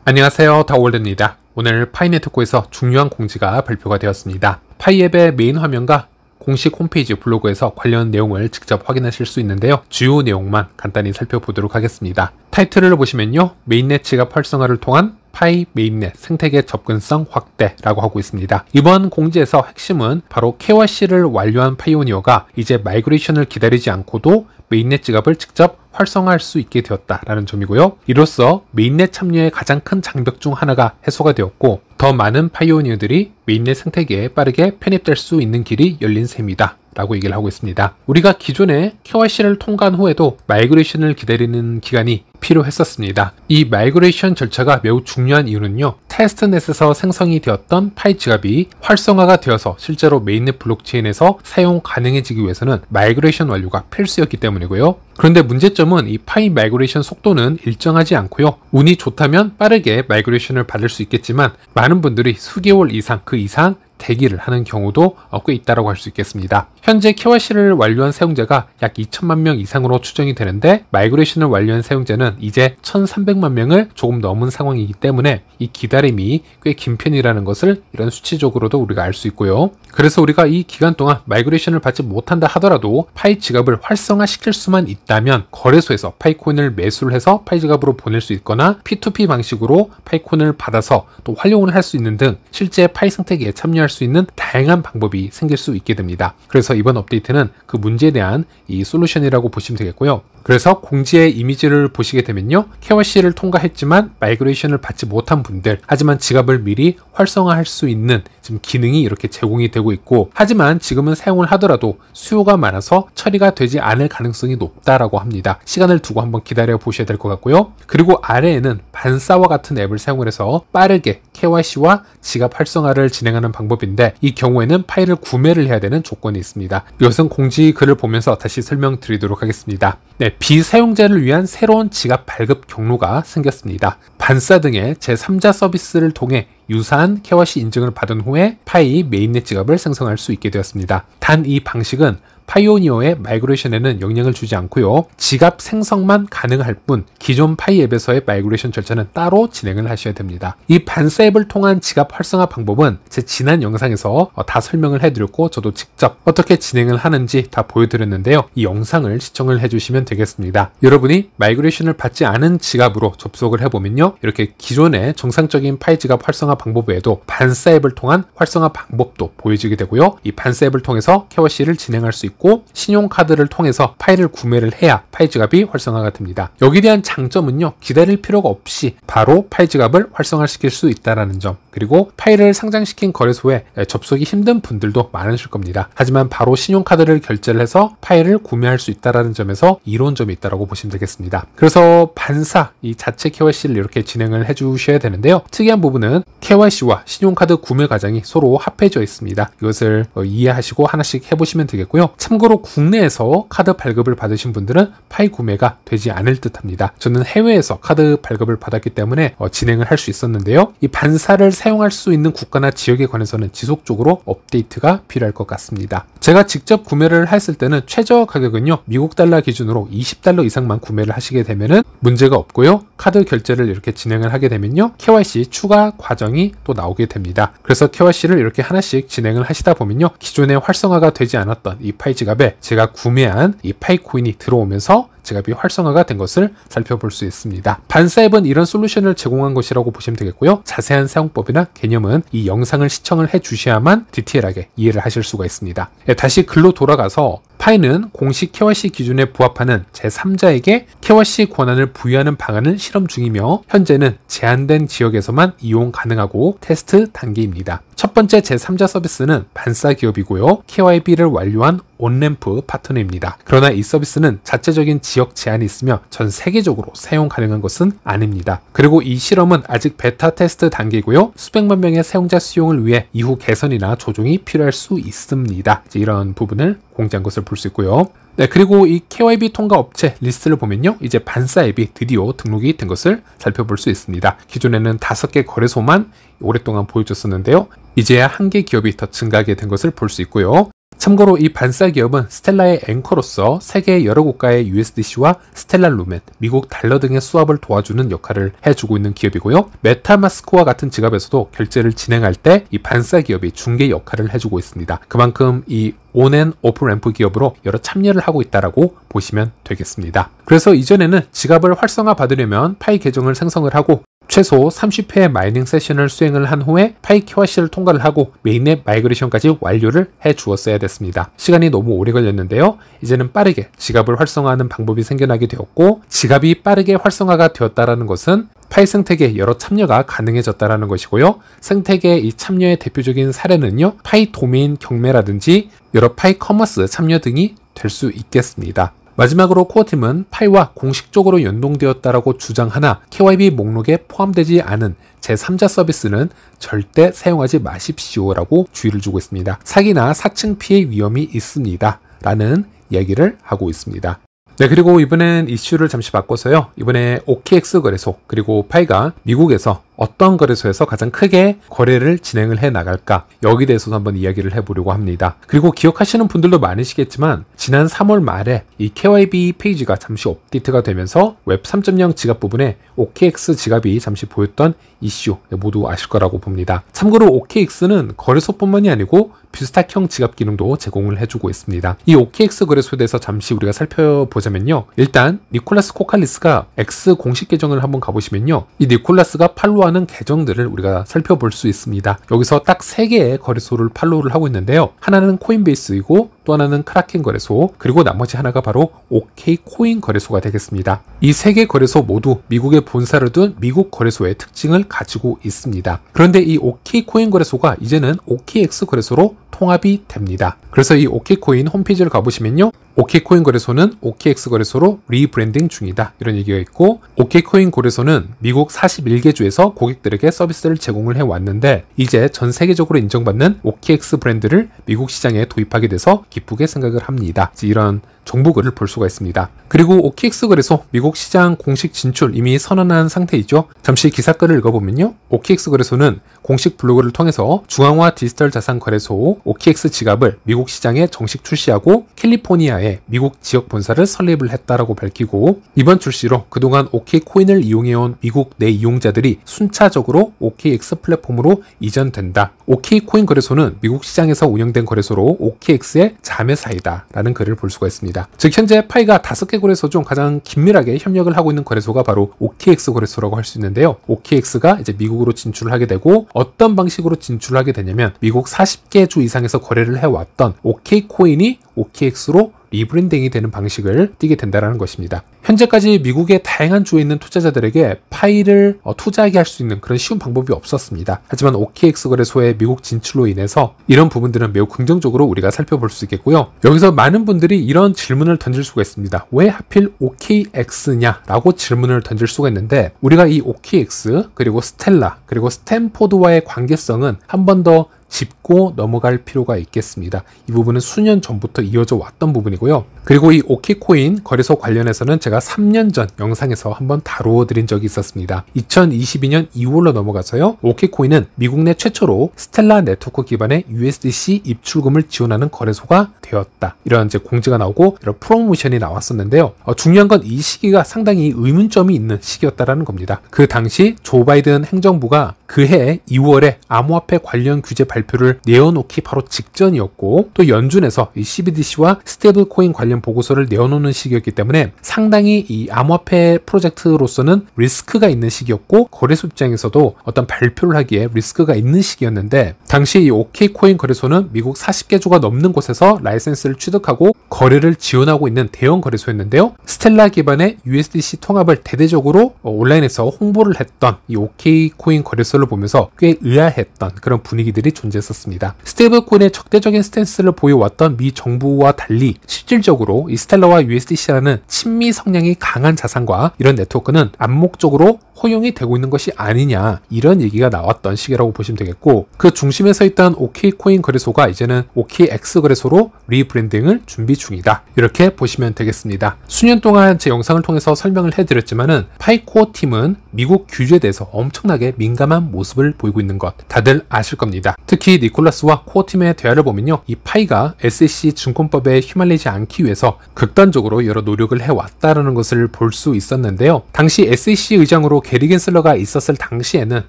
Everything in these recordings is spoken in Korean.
안녕하세요, 다올드입니다. 오늘 파이네트코에서 중요한 공지가 발표가 되었습니다. 파이앱의 메인 화면과 공식 홈페이지 블로그에서 관련 내용을 직접 확인하실 수 있는데요. 주요 내용만 간단히 살펴보도록 하겠습니다. 타이틀을 보시면요, 메인넷 지갑 활성화를 통한 파이 메인넷 생태계 접근성 확대라고 하고 있습니다. 이번 공지에서 핵심은 바로 KYC를 완료한 파이오니어가 이제 마이그레이션을 기다리지 않고도 메인넷 지갑을 직접 활성화할 수 있게 되었다라는 점이고요. 이로써 메인넷 참여의 가장 큰 장벽 중 하나가 해소가 되었고, 더 많은 파이오니어들이 메인넷 생태계에 빠르게 편입될 수 있는 길이 열린 셈이다 라고 얘기를 하고 있습니다. 우리가 기존에 KYC를 통과한 후에도 마이그레이션을 기다리는 기간이 필요했었습니다. 이 마이그레이션 절차가 매우 중요한 이유는요, 테스트넷에서 생성이 되었던 파이 지갑이 활성화가 되어서 실제로 메인넷 블록체인에서 사용 가능해지기 위해서는 마이그레이션 완료가 필수였기 때문이고요. 그런데 문제점은 이 파이 마이그레이션 속도는 일정하지 않고요. 운이 좋다면 빠르게 마이그레이션을 받을 수 있겠지만 많은 분들이 수개월 이상, 그 이상 대기를 하는 경우도 꽤 있다고 할 수 있겠습니다. 현재 KYC를 완료한 사용자가 약 2천만 명 이상으로 추정이 되는데, 마이그레이션을 완료한 사용자는 이제 1,300만 명을 조금 넘은 상황이기 때문에 이 기다림이 꽤 긴 편이라는 것을 이런 수치적으로도 우리가 알 수 있고요. 그래서 우리가 이 기간 동안 마이그레이션을 받지 못한다 하더라도 파이 지갑을 활성화시킬 수만 있다면 거래소에서 파이코인을 매수를 해서 파이 지갑으로 보낼 수 있거나 P2P 방식으로 파이코인을 받아서 또 활용을 할 수 있는 등 실제 파이 생태계에 참여할 수 있는 다양한 방법이 생길 수 있게 됩니다. 그래서 이번 업데이트는 그 문제에 대한 이 솔루션이라고 보시면 되겠고요. 그래서 공지의 이미지를 보시게 되면요, KYC를 통과했지만 마이그레이션을 받지 못한 분들, 하지만 지갑을 미리 활성화할 수 있는 지금 기능이 이렇게 제공이 되고 있고, 하지만 지금은 사용을 하더라도 수요가 많아서 처리가 되지 않을 가능성이 높다라고 합니다. 시간을 두고 한번 기다려 보셔야 될 것 같고요. 그리고 아래에는 반사와 같은 앱을 사용을 해서 빠르게 KYC와 지갑 활성화를 진행하는 방법인데, 이 경우에는 파일을 구매를 해야 되는 조건이 있습니다. 이것은 공지 글을 보면서 다시 설명드리도록 하겠습니다. 네, 비사용자를 위한 새로운 지갑 발급 경로가 생겼습니다. 반사 등의 제3자 서비스를 통해 유사한 KYC 인증을 받은 후에 파이 메인넷 지갑을 생성할 수 있게 되었습니다. 단 이 방식은 파이오니어의 마이그레이션에는 영향을 주지 않고요, 지갑 생성만 가능할 뿐 기존 파이 앱에서의 마이그레이션 절차는 따로 진행을 하셔야 됩니다. 이 반사 앱을 통한 지갑 활성화 방법은 제 지난 영상에서 다 설명을 해드렸고, 저도 직접 어떻게 진행을 하는지 다 보여드렸는데요. 이 영상을 시청을 해주시면 되겠습니다. 여러분이 마이그레이션을 받지 않은 지갑으로 접속을 해보면요, 이렇게 기존의 정상적인 파이 지갑 활성화 방법 외에도 반사 앱을 통한 활성화 방법도 보여지게 되고요, 이 반사 앱을 통해서 KYC를 진행할 수 있고, 신용카드를 통해서 파일을 구매를 해야 파이 지갑이 활성화가 됩니다. 여기에 대한 장점은요, 기다릴 필요가 없이 바로 파이 지갑을 활성화시킬 수 있다는 점, 그리고 파일을 상장시킨 거래소에 접속이 힘든 분들도 많으실 겁니다. 하지만 바로 신용카드를 결제를 해서 파일을 구매할 수 있다는 점에서 이론점이 있다고 보시면 되겠습니다. 그래서 반사, 이 자체 KYC를 이렇게 진행을 해주셔야 되는데요, 특이한 부분은 KYC와 신용카드 구매 과정이 서로 합해져 있습니다. 이것을 이해하시고 하나씩 해보시면 되겠고요. 참고로 국내에서 카드 발급을 받으신 분들은 파이 구매가 되지 않을 듯 합니다. 저는 해외에서 카드 발급을 받았기 때문에 진행을 할 수 있었는데요, 이 반사를 사용할 수 있는 국가나 지역에 관해서는 지속적으로 업데이트가 필요할 것 같습니다. 제가 직접 구매를 했을 때는 최저 가격은요, 미국 달러 기준으로 $20 이상만 구매를 하시게 되면은 문제가 없고요, 카드 결제를 이렇게 진행을 하게 되면요, KYC 추가 과정이 또 나오게 됩니다. 그래서 KYC를 이렇게 하나씩 진행을 하시다 보면요, 기존에 활성화가 되지 않았던 이 파이 지갑에 제가 구매한 이 파이 코인이 들어오면서 지갑이 활성화가 된 것을 살펴볼 수 있습니다. 반사 앱은 이런 솔루션을 제공한 것이라고 보시면 되겠고요, 자세한 사용법이나 개념은 이 영상을 시청을 해 주셔야만 디테일하게 이해를 하실 수가 있습니다. 다시 글로 돌아가서, 파이는 공식 KYC 기준에 부합하는 제3자에게 KYC 권한을 부여하는 방안을 실험 중이며, 현재는 제한된 지역에서만 이용 가능하고 테스트 단계입니다. 첫 번째 제3자 서비스는 반사 기업이고요, KYB를 완료한 온램프 파트너입니다. 그러나 이 서비스는 자체적인 지역 제한이 있으며 전 세계적으로 사용 가능한 것은 아닙니다. 그리고 이 실험은 아직 베타 테스트 단계이고요, 수백만 명의 사용자 수용을 위해 이후 개선이나 조정이 필요할 수 있습니다. 이런 부분을 공지한 것을 볼 수 있고요. 네, 그리고 이 KYB 통과 업체 리스트를 보면요, 이제 반사 앱이 드디어 등록이 된 것을 살펴볼 수 있습니다. 기존에는 5개 거래소만 오랫동안 보여줬었는데요, 이제야 1개 기업이 더 증가하게 된 것을 볼 수 있고요. 참고로 이 반사 기업은 스텔라의 앵커로서 세계 여러 국가의 USDC와 스텔라 루멘, 미국 달러 등의 수합을 도와주는 역할을 해주고 있는 기업이고요. 메타마스크와 같은 지갑에서도 결제를 진행할 때 이 반사 기업이 중개 역할을 해주고 있습니다. 그만큼 이 온앤오프 램프 기업으로 여러 참여를 하고 있다라고 보시면 되겠습니다. 그래서 이전에는 지갑을 활성화 받으려면 파이 계정을 생성을 하고 최소 30회의 마이닝 세션을 수행을 한 후에 파이 KYC를 통과를 하고 메인넷 마이그레이션까지 완료를 해 주었어야 됐습니다. 시간이 너무 오래 걸렸는데요. 이제는 빠르게 지갑을 활성화하는 방법이 생겨나게 되었고, 지갑이 빠르게 활성화가 되었다는 것은 파이 생태계에 여러 참여가 가능해졌다는 것이고요. 생태계의 이 참여의 대표적인 사례는요, 파이 도메인 경매라든지 여러 파이 커머스 참여 등이 될 수 있겠습니다. 마지막으로 코어팀은 파이와 공식적으로 연동되었다라고 주장하나 KYB 목록에 포함되지 않은 제3자 서비스는 절대 사용하지 마십시오라고 주의를 주고 있습니다. 사기나 사칭 피해 위험이 있습니다 라는 이야기를 하고 있습니다. 네, 그리고 이번엔 이슈를 잠시 바꿔서요. 이번에 OKX 거래소 그리고 파이가 미국에서 어떤 거래소에서 가장 크게 거래를 진행을 해 나갈까, 여기에 대해서도 한번 이야기를 해보려고 합니다. 그리고 기억하시는 분들도 많으시겠지만 지난 3월 말에 이 KYB 페이지가 잠시 업데이트가 되면서 웹 3.0 지갑 부분에 OKX 지갑이 잠시 보였던 이슈 모두 아실 거라고 봅니다. 참고로 OKX는 거래소뿐만이 아니고 뷰스탁형 지갑 기능도 제공을 해주고 있습니다. 이 OKX 거래소에 대해서 잠시 우리가 살펴보자면요. 일단 니콜라스 코칼리스가 X 공식 계정을 한번 가보시면요. 이 니콜라스가 팔로우하는 계정들을 우리가 살펴볼 수 있습니다. 여기서 딱 3개의 거래소를 팔로우를 하고 있는데요. 하나는 코인베이스이고 또 하나는 크라켄 거래소, 그리고 나머지 하나가 바로 OK코인 거래소가 되겠습니다. 이 3개 거래소 모두 미국에 본사를 둔 미국 거래소의 특징을 가지고 있습니다. 그런데 이 OK코인 거래소가 이제는 OKX 거래소로 통합이 됩니다. 그래서 이 OK코인 홈페이지를 가보시면요. OK코인 거래소는 OKX 거래소로 리브랜딩 중이다, 이런 얘기가 있고, OK코인 거래소는 미국 41개 주에서 고객들에게 서비스를 제공을 해왔는데 이제 전 세계적으로 인정받는 OKX 브랜드를 미국 시장에 도입하게 돼서 기쁘게 생각을 합니다. 이런 정보글을 볼 수가 있습니다. 그리고 OKX 거래소 미국 시장 공식 진출 이미 선언한 상태이죠. 잠시 기사글을 읽어보면요. OKX 거래소는 공식 블로그를 통해서 중앙화 디지털 자산 거래소 OKX 지갑을 미국 시장에 정식 출시하고 캘리포니아에 미국 지역 본사를 설립을 했다라고 밝히고, 이번 출시로 그동안 OK코인을 이용해온 미국 내 이용자들이 순차적으로 OKX 플랫폼으로 이전된다. OK코인 거래소는 미국 시장에서 운영된 거래소로 OKX의 자매사이다 라는 글을 볼 수가 있습니다. 즉 현재 파이가 5개 거래소 중 가장 긴밀하게 협력을 하고 있는 거래소가 바로 OKX 거래소라고 할 수 있는데요. OKX가 이제 미국으로 진출을 하게 되고, 어떤 방식으로 진출을 하게 되냐면 미국 40개 주 이상에서 거래를 해왔던 OK코인이 OKX로 리브랜딩이 되는 방식을 띠게 된다는 것입니다. 현재까지 미국의 다양한 주에 있는 투자자들에게 파이를 투자하게 할 수 있는 그런 쉬운 방법이 없었습니다. 하지만 OKX 거래소의 미국 진출로 인해서 이런 부분들은 매우 긍정적으로 우리가 살펴볼 수 있겠고요. 여기서 많은 분들이 이런 질문을 던질 수가 있습니다. 왜 하필 OKX냐 라고 질문을 던질 수가 있는데, 우리가 이 OKX 그리고 스텔라 그리고 스탠포드와의 관계성은 한 번 더 짚고 넘어갈 필요가 있겠습니다. 이 부분은 수년 전부터 이어져 왔던 부분이고요. 그리고 이 OK코인 거래소 관련해서는 제가 3년 전 영상에서 한번 다루어 드린 적이 있었습니다. 2022년 2월로 넘어가서요. OK코인은 미국 내 최초로 스텔라 네트워크 기반의 USDC 입출금을 지원하는 거래소가 되었다, 이런 이제 공지가 나오고 이런 프로모션이 나왔었는데요. 중요한 건 이 시기가 상당히 의문점이 있는 시기였다라는 겁니다. 그 당시 조 바이든 행정부가 그해 2월에 암호화폐 관련 규제 발표를 내어놓기 바로 직전이었고, 또 연준에서 이 CBDC와 스테이블 코인 관련 보고서를 내어놓는 시기였기 때문에 상당히 이 암호화폐 프로젝트로서는 리스크가 있는 시기였고, 거래소 입장에서도 어떤 발표를 하기에 리스크가 있는 시기였는데, 당시 이 OK코인 거래소는 미국 40개 주가 넘는 곳에서 라이센스를 취득하고 거래를 지원하고 있는 대형 거래소였는데요. 스텔라 기반의 USDC 통합을 대대적으로 온라인에서 홍보를 했던 이 OK코인 거래소를 보면서 꽤 의아했던 그런 분위기들이 존재했었습니다. 스테이블코인의 적대적인 스탠스를 보여왔던 미 정부와 달리 실질적으로 이 스텔라와 USDC라는 친미 성향이 강한 자산과 이런 네트워크는 암묵적으로 허용이 되고 있는 것이 아니냐, 이런 얘기가 나왔던 시기라고 보시면 되겠고, 그 중심에 서 있던 OK코인 거래소가 이제는 OKX 거래소로 리브랜딩을 준비 중이다, 이렇게 보시면 되겠습니다. 수년 동안 제 영상을 통해서 설명을 해드렸지만은 파이코어 팀은 미국 규제에 대해서 엄청나게 민감한 모습을 보이고 있는 것 다들 아실 겁니다. 특히 니콜라스와 코어 팀의 대화를 보면요, 이 파이가 SEC 증권법에 휘말리지 않기 위해서 극단적으로 여러 노력을 해왔다는 것을 볼 수 있었는데요. 당시 SEC 의장으로 게리 겐슬러가 있었을 당시에는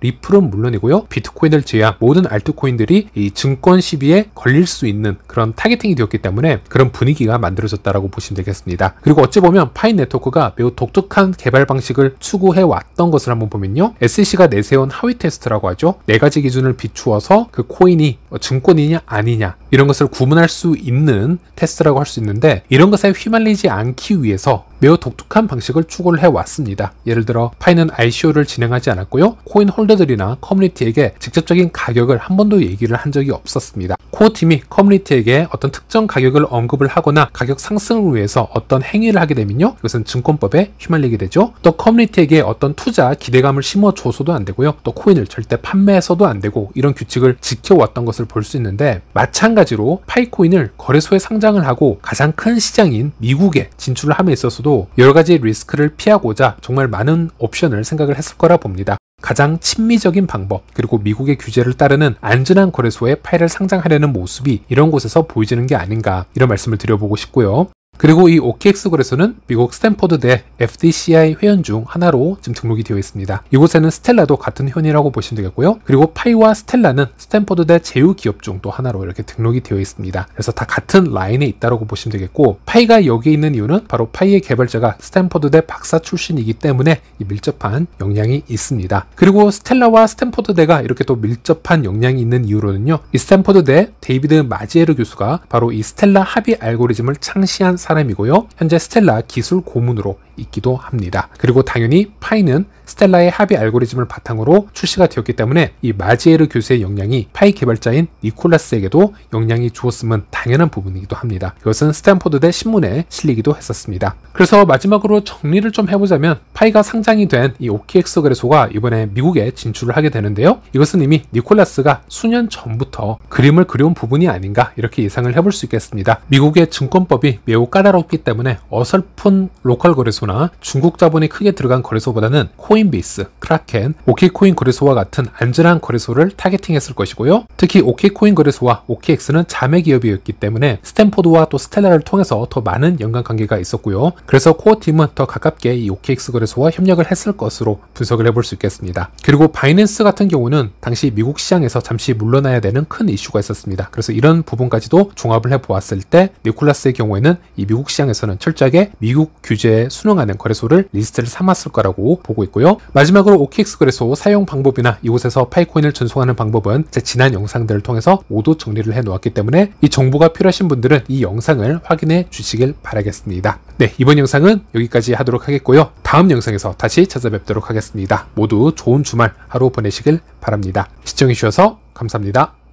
리플은 물론이고요, 비트코인을 제외한 모든 알트코인들이 이 증권 시비에 걸릴 수 있는 그런 타겟팅이 되었기 때문에 그런 분위기가 만들어졌다라고 보시면 되겠습니다. 그리고 어찌 보면 파이 네트워크가 매우 독특한 개발 방식을 추구해 왔던 것을 한번 보면요, SEC가 내세운 하위 테스트라고 하죠. 4가지 기준을 비추어서 그 코인이 증권이냐 아니냐, 이런 것을 구분할 수 있는 테스트라고 할 수 있는데, 이런 것에 휘말리지 않기 위해서 매우 독특한 방식을 추구를 해왔습니다. 예를 들어 파이는 ICO를 진행하지 않았고요, 코인 홀더들이나 커뮤니티에게 직접적인 가격을 한 번도 얘기를 한 적이 없었습니다. 코어 팀이 커뮤니티에게 어떤 특정 가격을 언급을 하거나 가격 상승을 위해서 어떤 행위를 하게 되면요, 이것은 증권법에 휘말리게 되죠. 또 커뮤니티에게 어떤 투자 기대감을 심어줘서도 안 되고요, 또 코인을 절대 판매해서도 안 되고, 이런 규칙을 지켜왔던 것을 볼 수 있는데, 마찬가지로 파이코인을 거래소에 상장을 하고 가장 큰 시장인 미국에 진출을 함에 있어서도 여러가지 리스크를 피하고자 정말 많은 옵션을 생각을 했을 거라 봅니다. 가장 친미적인 방법, 그리고 미국의 규제를 따르는 안전한 거래소에 파이를 상장하려는 모습이 이런 곳에서 보여지는 게 아닌가, 이런 말씀을 드려보고 싶고요. 그리고 이 OKX 거래소는 미국 스탠포드대 FDCI 회원 중 하나로 지금 등록이 되어 있습니다. 이곳에는 스텔라도 같은 회원이라고 보시면 되겠고요. 그리고 파이와 스텔라는 스탠포드대 제휴 기업 중 또 하나로 이렇게 등록이 되어 있습니다. 그래서 다 같은 라인에 있다고 보시면 되겠고, 파이가 여기에 있는 이유는 바로 파이의 개발자가 스탠포드대 박사 출신이기 때문에 이 밀접한 영향이 있습니다. 그리고 스텔라와 스탠포드대가 이렇게 또 밀접한 영향이 있는 이유로는요, 이 스탠포드대 데이비드 마지에르 교수가 바로 이 스텔라 합의 알고리즘을 창시한 사람이고요, 현재 스텔라 기술 고문으로 있기도 합니다. 그리고 당연히 파이는 스텔라의 합의 알고리즘을 바탕으로 출시가 되었기 때문에 이 마지에르 교수의 영향이 파이 개발자인 니콜라스에게도 영향이 주었음은 당연한 부분이기도 합니다. 이것은 스탠포드대 신문에 실리기도 했었습니다. 그래서 마지막으로 정리를 좀 해보자면, 파이가 상장이 된 이 OKX 거래소가 이번에 미국에 진출을 하게 되는데요, 이것은 이미 니콜라스가 수년 전부터 그림을 그려온 부분이 아닌가, 이렇게 예상을 해볼 수 있겠습니다. 미국의 증권법이 매우 까다롭기 때문에 어설픈 로컬 거래소나 중국 자본이 크게 들어간 거래소보다는 코인베이스, 크라켄, OK코인 거래소와 같은 안전한 거래소를 타겟팅했을 것이고요. 특히 OK코인 거래소와 OKX는 자매 기업이었기 때문에 스탠포드와 또 스텔라를 통해서 더 많은 연관관계가 있었고요. 그래서 코어팀은 더 가깝게 이 OKX 거래소와 협력을 했을 것으로 분석을 해볼 수 있겠습니다. 그리고 바이낸스 같은 경우는 당시 미국 시장에서 잠시 물러나야 되는 큰 이슈가 있었습니다. 그래서 이런 부분까지도 종합을 해보았을 때 니콜라스의 경우에는 이 미국 시장에서는 철저하게 미국 규제에 순응하는 거래소를 리스트를 삼았을 거라고 보고 있고요. 마지막으로 OKX 거래소 사용 방법이나 이곳에서 파이코인을 전송하는 방법은 제 지난 영상들을 통해서 모두 정리를 해 놓았기 때문에 이 정보가 필요하신 분들은 이 영상을 확인해 주시길 바라겠습니다. 네, 이번 영상은 여기까지 하도록 하겠고요. 다음 영상에서 다시 찾아뵙도록 하겠습니다. 모두 좋은 주말 하루 보내시길 바랍니다. 시청해 주셔서 감사합니다.